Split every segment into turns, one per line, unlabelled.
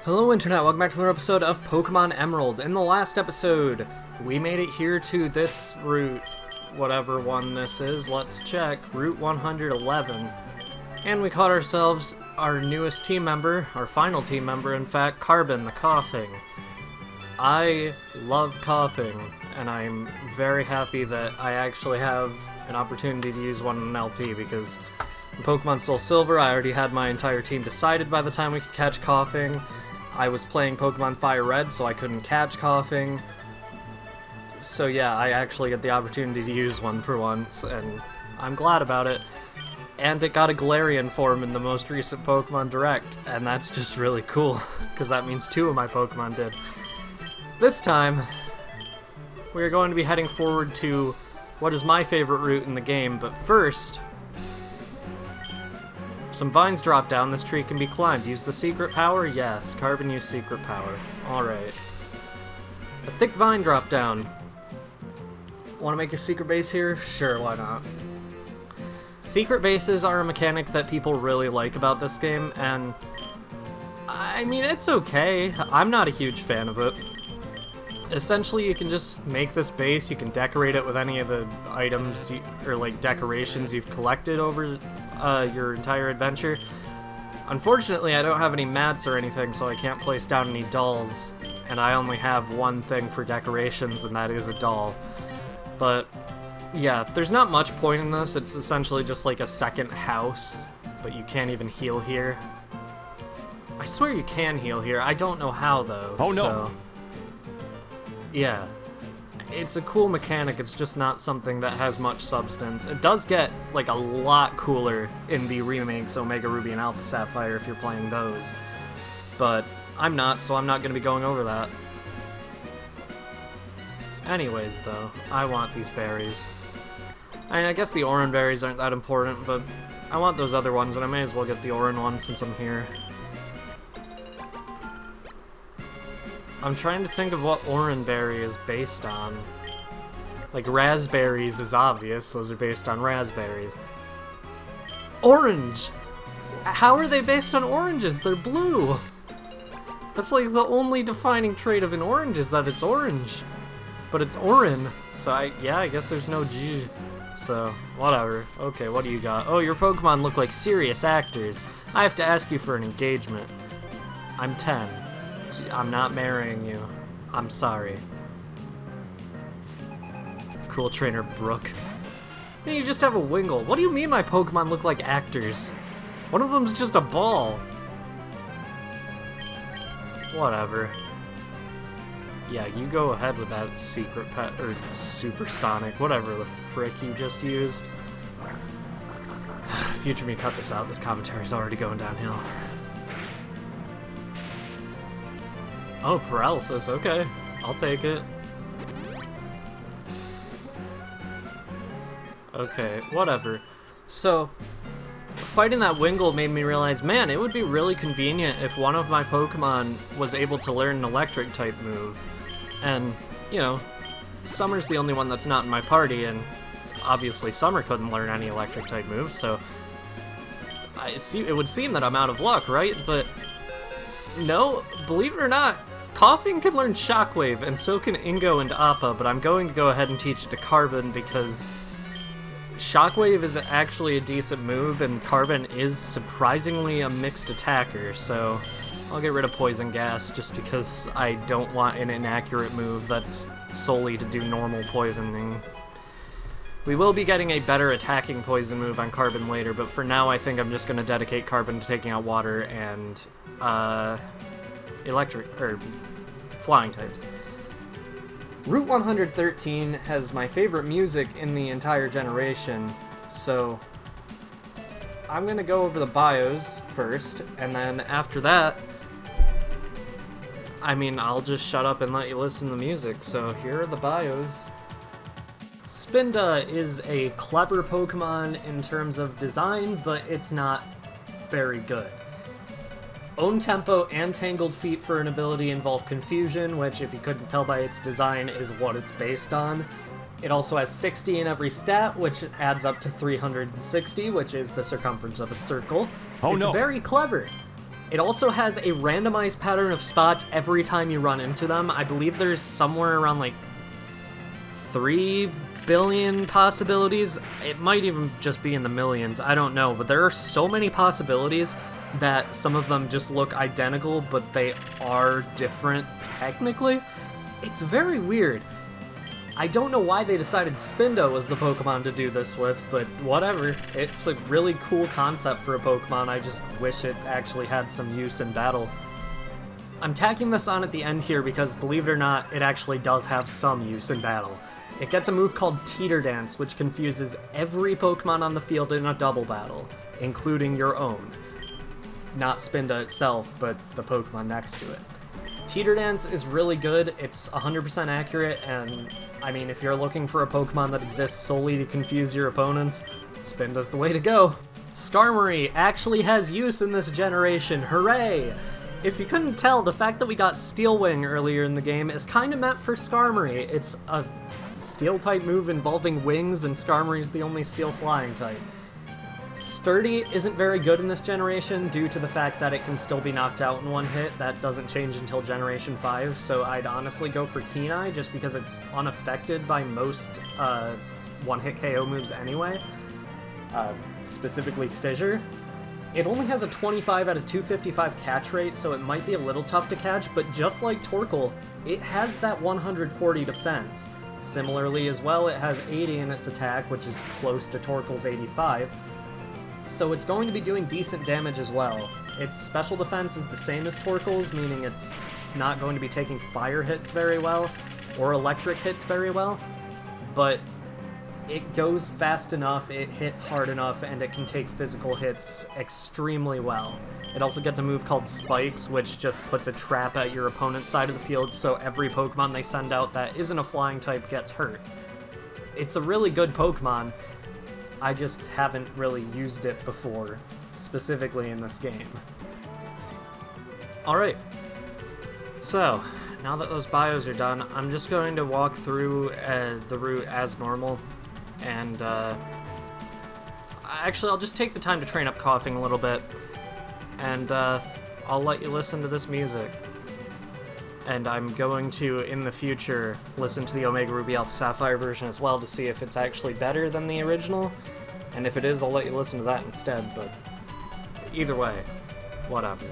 Hello Internet, welcome back to another episode of Pokemon Emerald. In the last episode, we made it here to this route, whatever one this is, let's check, Route 111. And we caught ourselves our newest team member, our final team member, in fact, Carbon, the Coughing. I love Coughing, and I'm very happy that I actually have an opportunity to use one in an LP, because in Pokemon Soul Silver, I already had my entire team decided by the time we could catch Coughing. I was playing Pokemon Fire Red, so I couldn't catch Coughing. So yeah, I actually get the opportunity to use one for once, and I'm glad about it. And it got a Galarian form in the most recent Pokemon Direct, and that's just really cool, because that means 2 of my Pokemon did. This time, we are going to be heading forward to what is my favorite route in the game, but first, some vines drop down. This tree can be climbed. Use the secret power? Yes. Carbon use secret power. Alright. A thick vine drop down. Want to make your secret base here? Sure, why not? Secret bases are a mechanic that people really like about this game, and I mean, it's okay. I'm not a huge fan of it. Essentially, you can just make this base, you can decorate it with any of the items or like decorations you've collected over your entire adventure. Unfortunately, I don't have any mats or anything, so I can't place down any dolls, and I only have one thing for decorations, and that is a doll. But yeah, there's not much point in this. It's essentially just like a second house, but you can't even heal here. I swear you can heal here. I don't know how, though.
Oh, no.
So, yeah. It's a cool mechanic, it's just not something that has much substance. It does get, like, a lot cooler in the remakes Omega Ruby and Alpha Sapphire if you're playing those. But I'm not, so I'm not going to be going over that. Anyways, though, I want these berries. I mean, I guess the Oran berries aren't that important, but I want those other ones, and I may as well get the Oran one since I'm here. I'm trying to think of what Oran berry is based on. Like, raspberries is obvious, those are based on raspberries. Orange! How are they based on oranges? They're blue! That's like the only defining trait of an orange is that it's orange. But it's Oran, so I guess there's no G. So, whatever. Okay, what do you got? Oh, your Pokemon look like serious actors. I have to ask you for an engagement. I'm 10. I'm not marrying you. I'm sorry. Cool trainer Brooke. Hey, you just have a Wingull. What do you mean my Pokemon look like actors? One of them's just a ball. Whatever. Yeah, you go ahead with that secret pet, or supersonic, whatever the frick you just used. Future me, cut this out. This commentary's already going downhill. Oh, paralysis, okay. I'll take it. Okay, whatever. So, fighting that Wingull made me realize, man, it would be really convenient if one of my Pokemon was able to learn an electric-type move. And, you know, Summer's the only one that's not in my party, and obviously Summer couldn't learn any electric-type moves, so it would seem that I'm out of luck, right? But no, believe it or not, Coughing can learn Shockwave, and so can Ingo and Appa, but I'm going to go ahead and teach it to Carbon because Shockwave is actually a decent move, and Carbon is surprisingly a mixed attacker, so I'll get rid of Poison Gas just because I don't want an inaccurate move that's solely to do normal poisoning. We will be getting a better attacking poison move on Carbon later, but for now I think I'm just going to dedicate Carbon to taking out water and electric, or flying types. Route 113 has my favorite music in the entire generation, so I'm going to go over the bios first, and then after that, I mean, I'll just shut up and let you listen to the music. So here are the bios. Spinda is a clever Pokemon in terms of design, but it's not very good. Own Tempo and Tangled Feet for an ability involve Confusion, which, if you couldn't tell by its design, is what it's based on. It also has 60 in every stat, which adds up to 360, which is the circumference of a circle.
Oh,
it's
no.
very clever. It also has a randomized pattern of spots every time you run into them. I believe there's somewhere around like 3 billion possibilities. It might even just be in the millions, I don't know, but there are so many possibilities that some of them just look identical, but they are different technically. It's very weird. I don't know why they decided Spindo was the Pokemon to do this with, but whatever. It's a really cool concept for a Pokemon. I just wish it actually had some use in battle. I'm tacking this on at the end here because, believe it or not, it actually does have some use in battle. It gets a move called Teeter Dance, which confuses every Pokemon on the field in a double battle, including your own. Not Spinda itself, but the Pokemon next to it. Teeter Dance is really good, it's 100% accurate, and I mean, if you're looking for a Pokemon that exists solely to confuse your opponents, Spinda's the way to go. Skarmory actually has use in this generation, hooray! If you couldn't tell, the fact that we got Steel Wing earlier in the game is kinda meant for Skarmory. It's a Steel-type move involving wings, and Skarmory's the only Steel flying type. Sturdy isn't very good in this generation due to the fact that it can still be knocked out in one hit. That doesn't change until Generation 5, so I'd honestly go for Keen-Eye just because it's unaffected by most one-hit KO moves anyway, specifically Fissure. It only has a 25 out of 255 catch rate, so it might be a little tough to catch, but just like Torkoal, it has that 140 defense. Similarly as well, it has 80 in its attack, which is close to Torkoal's 85. So it's going to be doing decent damage as well. Its special defense is the same as Torkoal's, meaning it's not going to be taking fire hits very well, or electric hits very well, but it goes fast enough, it hits hard enough, and it can take physical hits extremely well. It also gets a move called Spikes, which just puts a trap at your opponent's side of the field, so every Pokemon they send out that isn't a flying type gets hurt. It's a really good Pokemon, I just haven't really used it before, specifically in this game. Alright, so now that those bios are done, I'm just going to walk through the route as normal, and actually I'll just take the time to train up coughing a little bit, and I'll let you listen to this music. And I'm going to, in the future, listen to the Omega Ruby Alpha Sapphire version as well to see if it's actually better than the original. And if it is, I'll let you listen to that instead, but either way, whatever.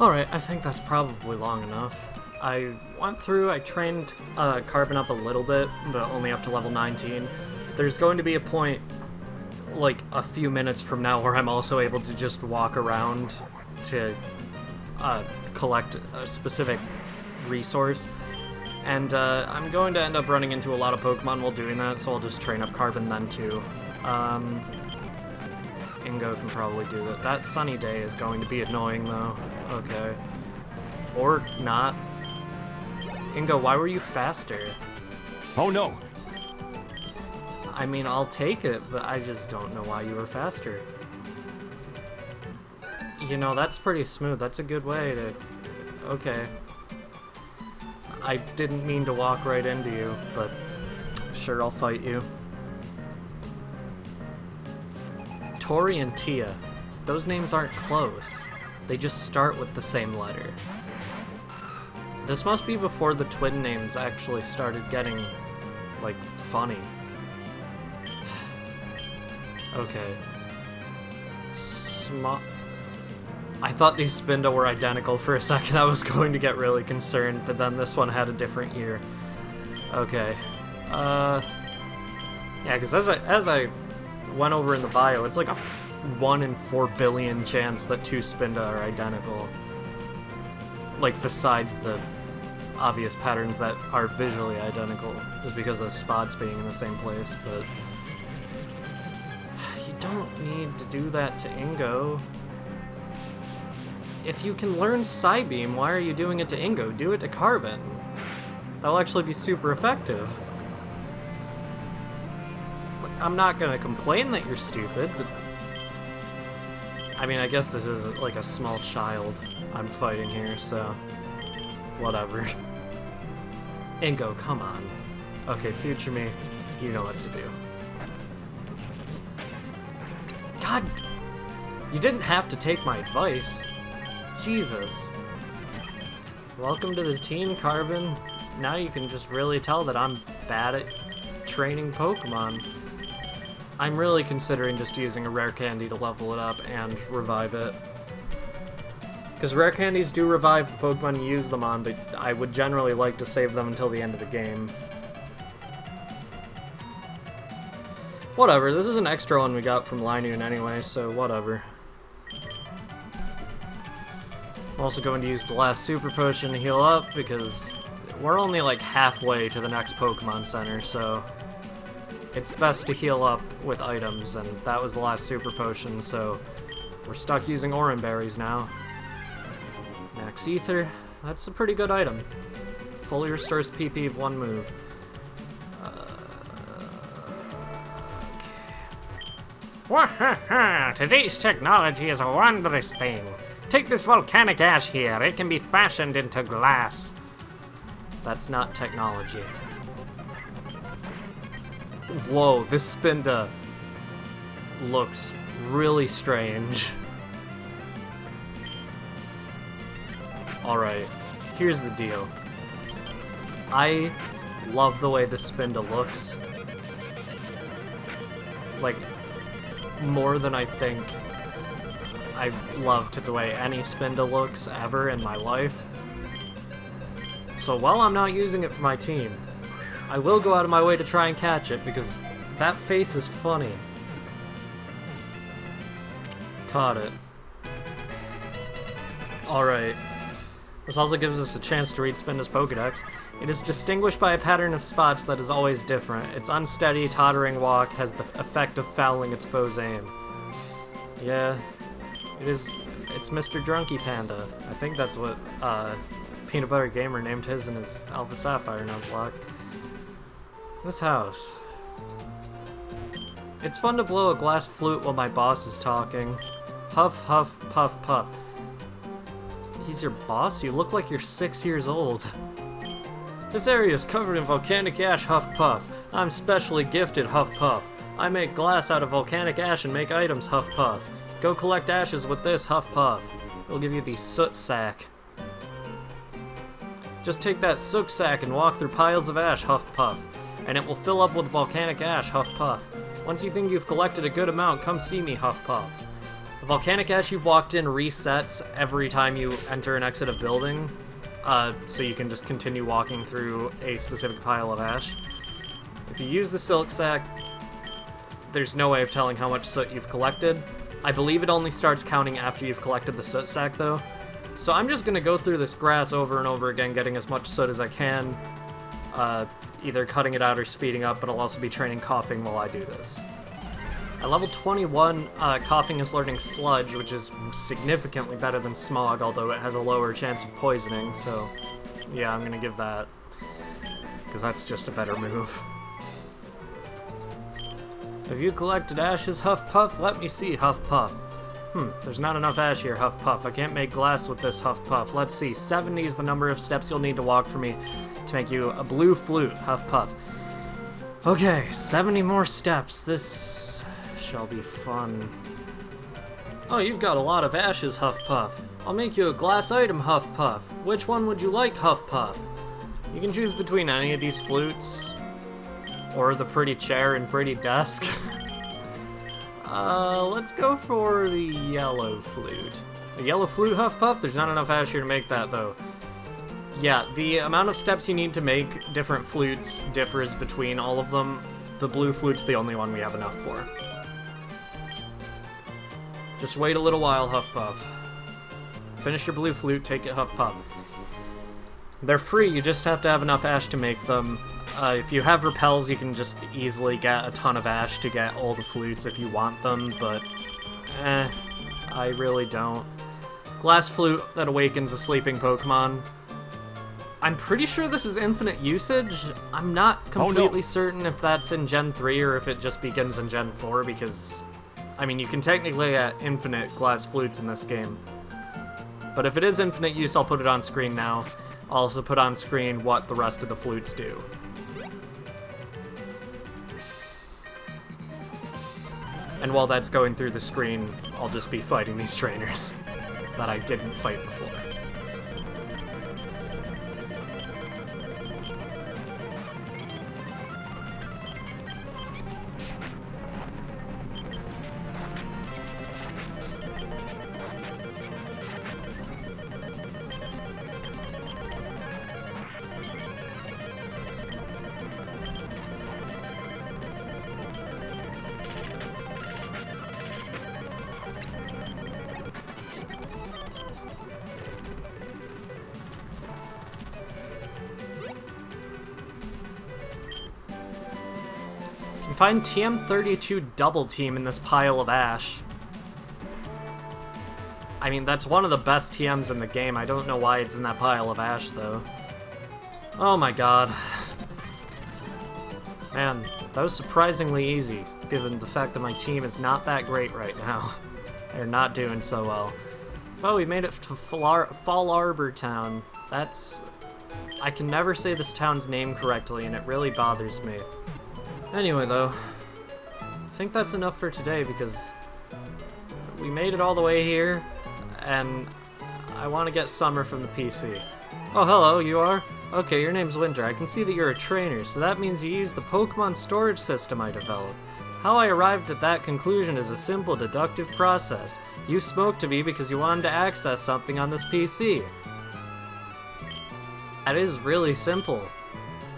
Alright, I think that's probably long enough. I went through, I trained Carbon up a little bit, but only up to level 19. There's going to be a point, like, a few minutes from now where I'm also able to just walk around to collect a specific resource. And I'm going to end up running into a lot of Pokemon while doing that, so I'll just train up Carbon then too. Ingo can probably do that. That sunny day is going to be annoying though. Okay. Or not. Ingo, why were you faster?
Oh no!
I mean, I'll take it, but I just don't know why you were faster. You know, that's pretty smooth. That's a good way to... Okay. I didn't mean to walk right into you, but sure, I'll fight you. Tori and Tia. Those names aren't close. They just start with the same letter. This must be before the twin names actually started getting, like, funny. Okay. I thought these Spinda were identical for a second. I was going to get really concerned, but then this one had a different ear. Okay. Yeah, because as I went over in the bio, it's like a 1 in 4 billion chance that 2 Spinda are identical. Like, besides the obvious patterns that are visually identical, just because of the spots being in the same place, but... You don't need to do that to Ingo. If you can learn Psybeam, why are you doing it to Ingo? Do it to Carbon. That'll actually be super effective. I'm not gonna complain that you're stupid, but... I mean, I guess this is like a small child I'm fighting here, so... Whatever. Ingo, come on. Okay, future me, you know what to do. God! You didn't have to take my advice. Jesus. Welcome to the team, Carbon. Now you can just really tell that I'm bad at training Pokemon. I'm really considering just using a rare candy to level it up and revive it. Because rare candies do revive the Pokemon you use them on, but I would generally like to save them until the end of the game. Whatever, this is an extra one we got from Linoon anyway, so whatever. I'm also going to use the last Super Potion to heal up, because we're only like halfway to the next Pokemon Center, so it's best to heal up with items, and that was the last Super Potion, so we're stuck using Oran Berries now. Max Ether, that's a pretty good item. Fully restores PP of 1 move.
Wahaha! Today's technology is a wondrous thing. Take this volcanic ash here. It can be fashioned into glass.
That's not technology. Whoa, this Spinda looks really strange. Alright, here's the deal. I love the way this Spinda looks. Like, more than I think I've loved the way any Spinda looks ever in my life. So while I'm not using it for my team, I will go out of my way to try and catch it, because that face is funny. Caught it. Alright. This also gives us a chance to read Spinda's Pokedex. It is distinguished by a pattern of spots that is always different. Its unsteady, tottering walk has the effect of fouling its foe's aim. Yeah, it is. It's Mr. Drunky Panda. I think that's what Peanut Butter Gamer named his in his Alpha Sapphire Nuzlocke. This house. It's fun to blow a glass flute while my boss is talking. Huff, huff, puff, puff. He's your boss? You look like you're 6 years old. This area is covered in volcanic ash, Huff Puff. I'm specially gifted, Huff Puff. I make glass out of volcanic ash and make items, Huff Puff. Go collect ashes with this, Huff Puff. It'll give you the soot sack. Just take that soot sack and walk through piles of ash, Huff Puff. And it will fill up with volcanic ash, Huff Puff. Once you think you've collected a good amount, come see me, Huff Puff. The volcanic ash you've walked in resets every time you enter and exit a building, so you can just continue walking through a specific pile of ash. If you use the silk sack, there's no way of telling how much soot you've collected. I believe it only starts counting after you've collected the soot sack, though. So I'm just gonna go through this grass over and over again, getting as much soot as I can, either cutting it out or speeding up, but I'll also be training coughing while I do this. At level 21, coughing is learning sludge, which is significantly better than smog, although it has a lower chance of poisoning, so yeah, I'm gonna give that, because that's just a better move. Have you collected ashes, Huff Puff? Let me see, Huff Puff. There's not enough ash here, Huff Puff. I can't make glass with this, Huff Puff. Let's see, 70 is the number of steps you'll need to walk for me to make you a blue flute, Huff Puff. Okay, 70 more steps. This shall be fun. Oh, you've got a lot of ashes, Huff Puff. I'll make you a glass item, Huff Puff. Which one would you like, Huff Puff? You can choose between any of these flutes, or the pretty chair and pretty desk. Let's go for the yellow flute. The yellow flute, Huff Puff? There's not enough ash here to make that, though. Yeah, the amount of steps you need to make different flutes differs between all of them. The blue flute's the only one we have enough for. Just wait a little while, Huff Puff. Finish your blue flute, take it, Huff Puff. They're free, you just have to have enough ash to make them. If you have repels, you can just easily get a ton of ash to get all the flutes if you want them, but I really don't. Glass flute that awakens a sleeping Pokemon. I'm pretty sure this is infinite usage. I'm not completely certain if that's in Gen 3 or if it just begins in Gen 4, because, I mean, you can technically get infinite glass flutes in this game. But if it is infinite use, I'll put it on screen now. I'll also put on screen what the rest of the flutes do. And while that's going through the screen, I'll just be fighting these trainers that I didn't fight before. Find TM32 Double Team in this pile of ash. I mean, that's one of the best TMs in the game. I don't know why it's in that pile of ash, though. Oh my god. Man, that was surprisingly easy, given the fact that my team is not that great right now. They're not doing so well. Oh, we made it to Fall Arbor Town. That's... I can never say this town's name correctly, and it really bothers me. Anyway, though, I think that's enough for today, because we made it all the way here, and I want to get Summer from the PC. Oh, hello, you are? Okay, your name's Winter. I can see that you're a trainer, so that means you use the Pokemon storage system I developed. How I arrived at that conclusion is a simple deductive process. You spoke to me because you wanted to access something on this PC. That is really simple.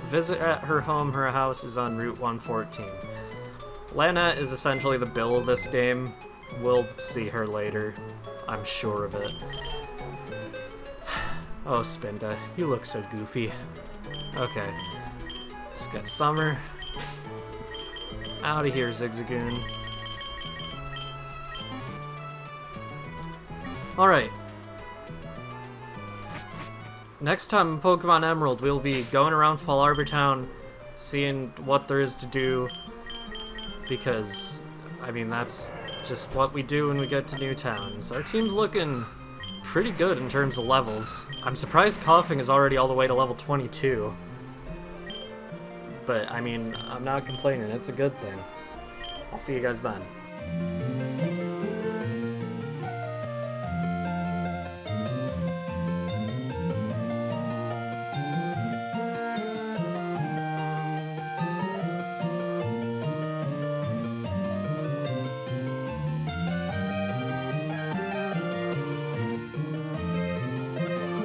Visit at her home. Her house is on Route 114. Lana is essentially the Bill of this game. We'll see her later. I'm sure of it. Oh, Spinda, you look so goofy. Okay. Let's get Summer. Out of here, Zigzagoon. Alright. Next time in Pokemon Emerald, we'll be going around Fall Arbor Town, seeing what there is to do, because, I mean, that's just what we do when we get to new towns. Our team's looking pretty good in terms of levels. I'm surprised Coughing is already all the way to level 22. But, I mean, I'm not complaining. It's a good thing. I'll see you guys then.